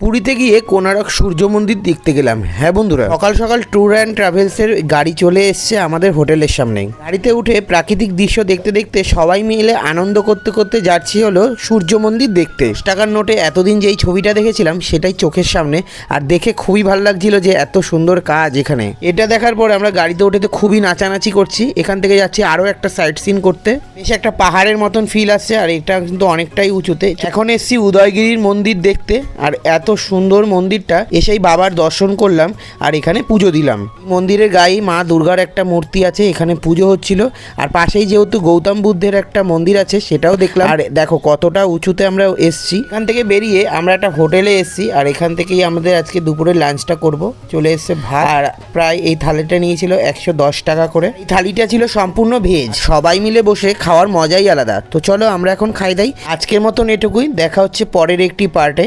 পুরীতে গিয়ে কোনারক সূর্য মন্দির দেখতে গেলাম। হ্যাঁ বন্ধুরা, সকাল সকাল ট্যুর অ্যান্ড ট্রাভেলসের গাড়ি চলে এসছে আমাদের হোটেলের সামনে। গাড়িতে উঠে প্রাকৃতিক দৃশ্য দেখতে দেখতে সবাই মিলে আনন্দ করতে করতে যাচ্ছি হলো সূর্য মন্দির দেখতে। 10 টাকার নোটে এতদিন যেই ছবিটা দেখেছিলাম সেটাই চোখের সামনে, আর দেখে খুবই ভালো লাগছিল যে এত সুন্দর কাজ এখানে। এটা দেখার পর আমরা গাড়িতে উঠে তো খুবই নাচানাচি করছি। এখান থেকে যাচ্ছি আরও একটা সাইট সিন করতে। বেশ একটা পাহাড়ের মতন ফিল আসছে, আর এটা কিন্তু অনেকটাই উঁচুতে। এখন এসছি উদয়গিরির মন্দির দেখতে, আর এত সুন্দর মন্দিরটা এসেই বাবার দর্শন করলাম আর এখানে পুজো দিলাম। মন্দিরের গায়ে মা দুর্গার একটা মূর্তি আছে, এখানে পুজো হচ্ছিল। আর পাশেই যেহেতু গৌতম বুদ্ধের একটা মন্দির আছে সেটাও দেখলাম। আর দেখো কতটা উঁচুতে আমরা এসছি। এখান থেকে বেরিয়ে আমরা একটা হোটেলে এসছি, আর এখান থেকেই আমাদের আজকে দুপুরে লাঞ্চটা করব। চলে এসছে ভাত, আর প্রায় এই থালিটা নিয়েছিল 110 টাকা করে। এই থালিটা ছিল সম্পূর্ণ ভেজ। সবাই মিলে বসে খাওয়ার মজাই আলাদা। তো চলো আমরা এখন খাই দাই। আজকের মতন এটুকুই, দেখা হচ্ছে পরের একটি পার্টে।